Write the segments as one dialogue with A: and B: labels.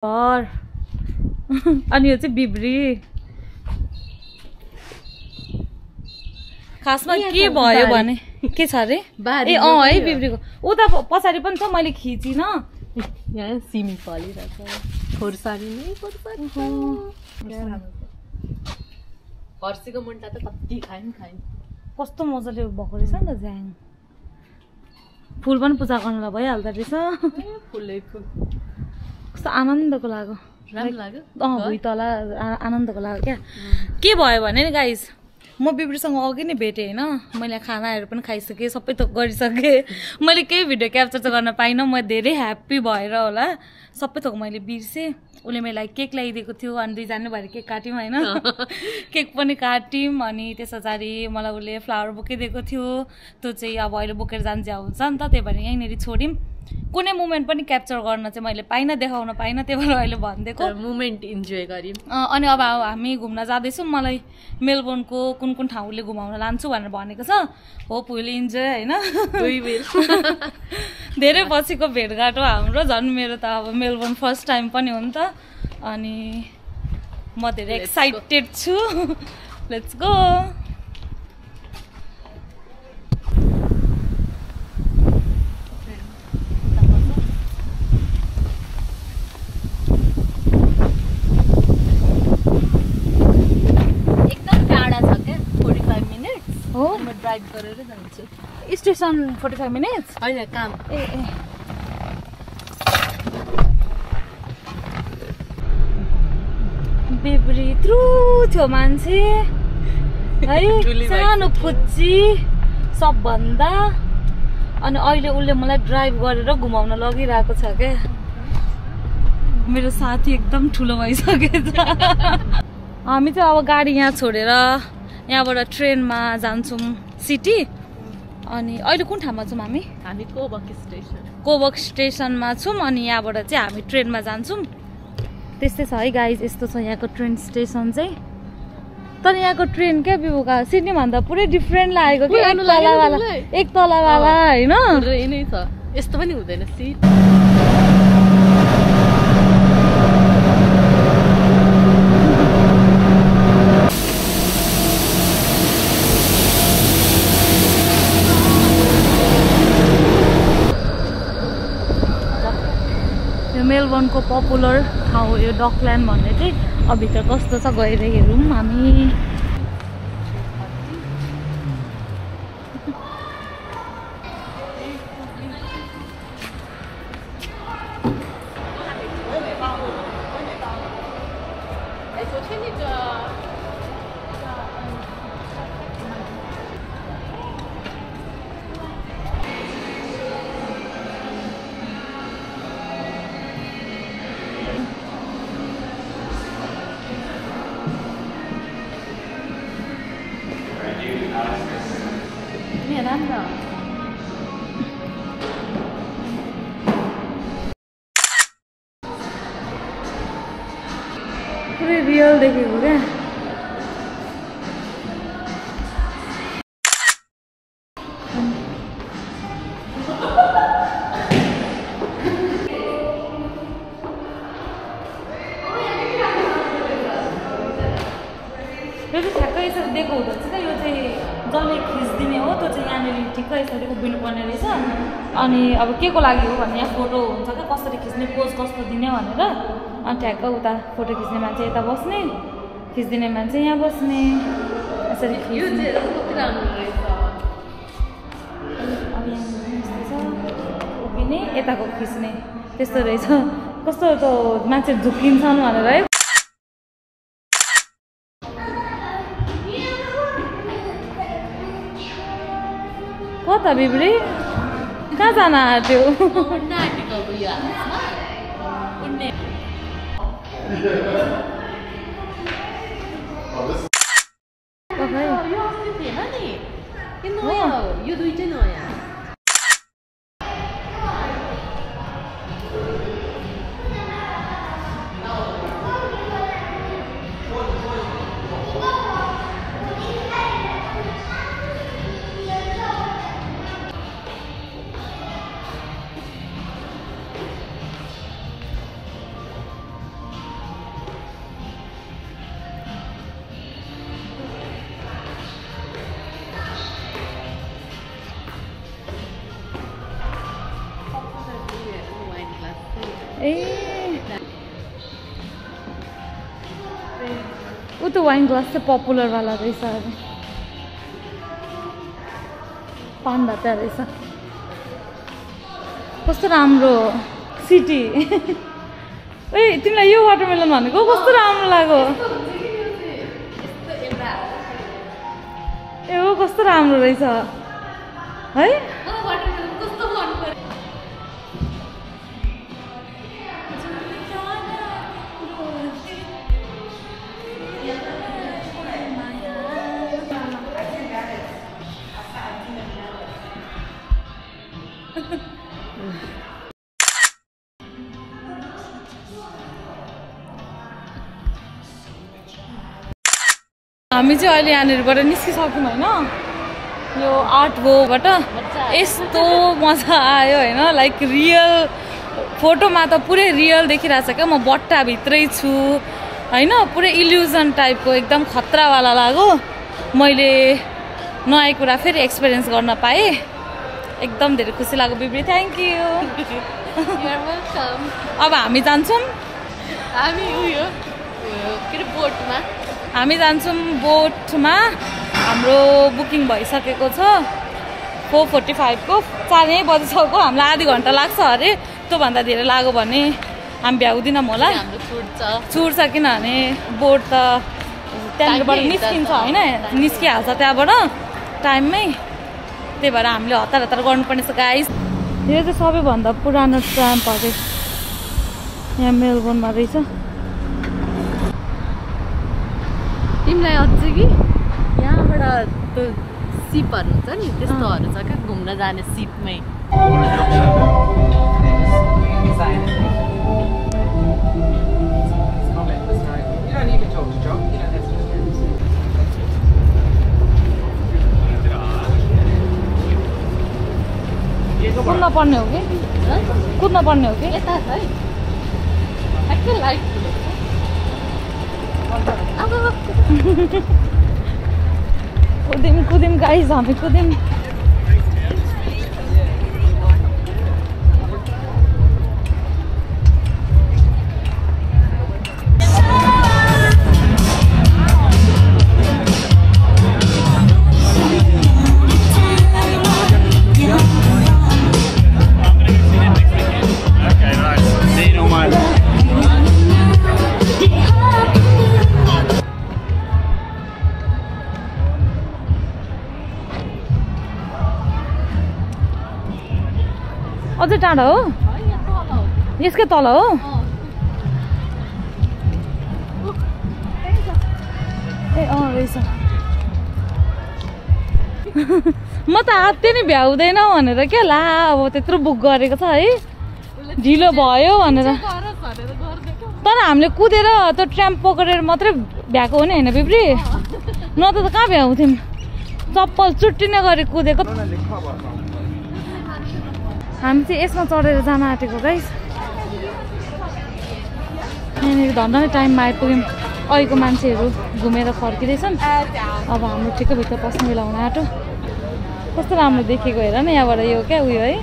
A: और अनि यो चाहिँ बिब्री खासमा के भयो भने के छ अरे ए है बिब्रीको उता पछाडि पनि छ मैले खिचिन
B: यहाँ सिमी फलिरहेछ खोर्सानी नै खोर्सानी फर्सीको मुन्टा त कति खाइन
A: कस्तो मजाले भएको रहेछ नि त ज्याङ फुल पनि पूजा गर्नलाई भइहाल्दो रहेछ
B: फुलै फुल
A: कस्तो आनन्दको लाग्यो
B: राम्रो लाग्यो
A: भुइँ तल आनन्दको लाग्यो क्या के भयो भने नि गाइस म बिब्रीसँग अघि नै भेटेँ होइन मैले खानाहरू पनि खाइसकेँ सबै थोक गरिसकेँ मैले केही भिडियो क्याप्चर चाहिँ गर्न पाइनँ म धेरै ह्याप्पी भएर होला सबै थोक मैले बिर्सेँ उसले मलाई केक ल्याइदिएको थियो अनि दुईजना भएर केक काट्यौँ होइन केक पनि काट्यौँ अनि त्यस पछाडि मलाई उसले फ्लावर बुके दिएको थियो त्यो चाहिँ अब अहिले बोकेर जान्छ हुन्छ नि त त्यही भएर यहीँनिर छोड्यौँ कुनै मुमेन्ट पनि क्याप्चर गर्न चाहिँ मैले पाइनँ देखाउन पाइनँ त्यही भएर अहिले भनिदिएको
B: मुमेन्ट इन्जोय गर्यौँ
A: अनि अब हामी घुम्न जाँदैछौँ मलाई मेलबोर्नको कुन कुन ठाउँले घुमाउन लान्छु भनेर भनेको छ होप विल इन्जोय होइन धेरै पछिको भेटघाट हो हाम्रो झन् मेरो त अब मेलबोर्न फर्स्ट टाइम पनि हो नि त अनि म धेरै एक्साइटेड छु लेट्स गो
B: ड्राइभ गरेर जान्छु
A: स्टेसन 45 मिनट्स
B: होइन काम
A: ए बिब्री यत्रो थियो मान्छे है सानो फुच्ची सबभन्दा अनि अहिले उसले मलाई ड्राइभ गरेर घुमाउन लगिरहेको छ क्या मेरो साथी एकदम ठुलो भइसकेछ हामी चाहिँ अब गाडी यहाँ छोडेर यहाँबाट ट्रेनमा जान्छौँ सिटी अनि अहिले कुन ठाउँमा छौँ हामी कोबक स्टेसनमा छौँ अनि यहाँबाट चाहिँ हामी ट्रेनमा जान्छौँ त्यस्तै छ है गाइज यस्तो छ यहाँको ट्रेन स्टेसन चाहिँ तर यहाँको ट्रेन क्या बिबुका सिडनी भन्दा पुरै डिफ्रेन्ट लागेको क्या एक तलावाला होइन
B: यस्तो पनि हुँदैन सिट
A: मेलबोर्नको पपुलर ठाउँ हो यो डकल्यान्ड भन्ने चाहिँ अब भित्र कस्तो छ गएर हेरौँ हामी पुरै रियल देखेको क्या यो चाहिँ ठ्याक्कै यसरी दिएको हुँदो रहेछ क्या यो चाहिँ जसले खिचिदिने हो त्यो चाहिँ यहाँनिर ठिक्कै यसरी उभिनु पर्ने रहेछ अनि अब के को लागि हो भने यहाँ फोटो हुन्छ क्या कसरी खिच्ने पोज कस्तो दिने भनेर अनि ठ्याक्क उता फोटो खिच्ने मान्छे यता बस्ने खिचिदिने मान्छे यहाँ बस्ने यसरी अब यहाँ उभिने यताको खिच्ने त्यस्तो रहेछ कस्तो त मान्छे झुक्किन्छन् भनेर है कता बिब्री कहाँ जान आँट्यो
B: यो दुईटै नयाँ
A: ऊ त्यो वाइन ग्लास चाहिँ पपुलरवाला रहेछ अरे पान्डा त्यहाँ रहेछ कस्तो राम्रो सिटी ए तिमीलाई यो वाटरमेलन भनेको कस्तो राम्रो लाग्यो ए हो कस्तो राम्रो रहेछ है हामी चाहिँ अहिले यहाँनिरबाट निस्किसक्यौँ होइन यो आर्ट गोबाट यस्तो मजा आयो होइन लाइक रियल फोटोमा त पुरै रियल देखिरहेछ क्या म बट्टाभित्रै छु होइन पुरै इल्युजन टाइपको एकदम खतरावाला लाग्यो मैले नयाँ कुरा फेरि एक्सपिरियन्स गर्न पाएँ एकदम धेरै खुसी लाग्यो बिब्री थ्याङ्क यू अब हामी जान्छौँ हामी जान्छौँ बोटमा हाम्रो बुकिङ भइसकेको छ 4:45 को 4 बजिसक्यो हामीलाई आधी घन्टा लाग्छ अरे त्योभन्दा धेरै लाग्यो भने हामी भ्याउँदिनँ होला छुट्छ किनभने बोट त त्यहाँनिरबाट निस्किन्छ होइन निस्किहाल्छ त्यहाँबाट टाइममै त्यही भएर हामीले हतार हतार गर्नुपर्ने छ गाइस यो चाहिँ सबैभन्दा पुरानो ट्राम्प अरे यहाँ मेलबोर्नमा रहेछ
B: तिमीलाई अझ कि यहाँबाट त्यो सिपहरू हुन्छ नि त्यस्तोहरू छ क्या घुम्न जाने सिपमै
A: कुद्न पर्ने हो कि कुद्न पर्ने हो कि
B: यता छ है ठ्याक्कै लाइट
A: कुद्यौँ गाइस हामी कुद्यौँ अझै टाढा हो यसकै तल हो ए रहेछ म त आत्तिए नि भ्याउँदैन भनेर क्या ला अब त्यत्रो बुक गरेको छ है ढिलो भयो भनेर तर हामीले कुदेर त्यो ट्राम्प पक्रेर मात्रै भ्याएको हो नि होइन बिब्री न त कहाँ भ्याउँथ्यौँ चप्पल चुट्टिने गरी कुदेको हामी चाहिँ यसमा चढेर जान आँटेको गाइस यहाँनिर धन्दा टाइममा आइपुग्यौँ अहिलेको मान्छेहरू घुमेर फर्किँदैछन् अब हाम्रो ठिकै भित्र पस्नु बेला हुन आँटो कस्तो राम्रो देखेको हेर न यहाँबाट यो क्या उयो है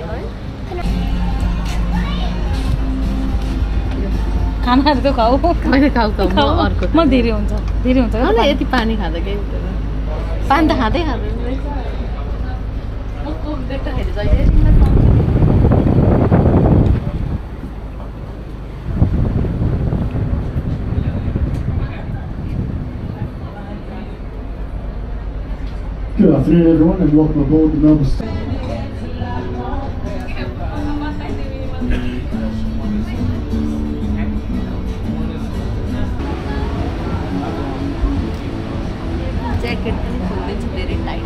A: खानाहरू त खाऊ म धेरै हुन्छ
B: यति पानी खाँदा केही पानी त खाँदै खाँदैन
C: Good afternoon, everyone, and welcome aboard the Melbourne.
B: Jacket is very tight.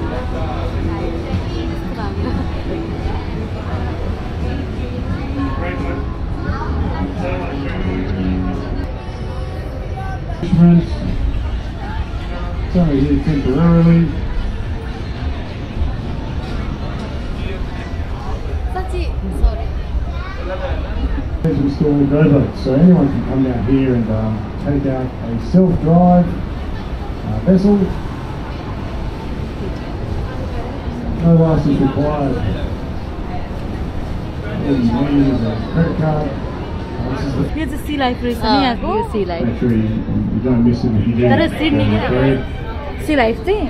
C: Sorry, here temporarily. Installed over, so anyone can come down here and take out a self-drive vessel. No license required. All you need is a credit card.
A: यो चाहिँ C life रहेछ नि यहाँको
C: Make sure you don't miss it if you do.
B: तर Sydney
C: They're
B: क्या
C: great.
A: C life चाहिँ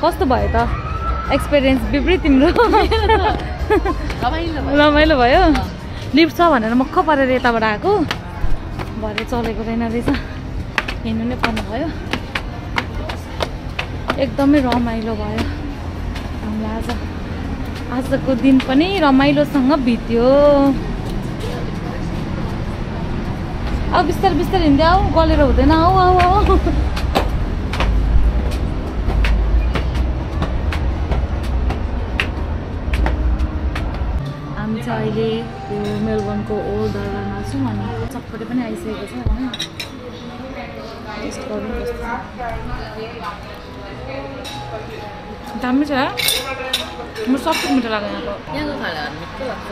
A: कस्तो भयो त एक्सपिरियन्स बिब्री तिम्रो रमाइलो भयो लिफ्ट छ भनेर मक्ख परेर यताबाट आएको भरे चलेको रहेन रहेछ हिँड्नु नै पर्नु भयो एकदमै रमाइलो भयो हामीलाई आजको दिन पनि रमाइलोसँग बित्यो अब बिस्तारै बिस्तारै हिँड्दै आऊ गलेर हुँदैन आऊ आऊ आऊ हामी चाहिँ अहिले यो मेलबर्नको ओल्ड दरबारमा छौँ अनि चटपटे पनि आइसकेको छ होइन टेस्ट गर्नु कस्तो दामी छ म सबै मिठो लाग्यो
B: यहाँको खानाहरू मिठो लाग्छ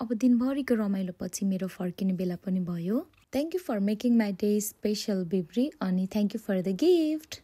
D: अब दिनभरिको रमाइलोपछि मेरो फर्किने बेला पनि भयो। Thank you for making my day special बिब्री अनि thank you for the gift.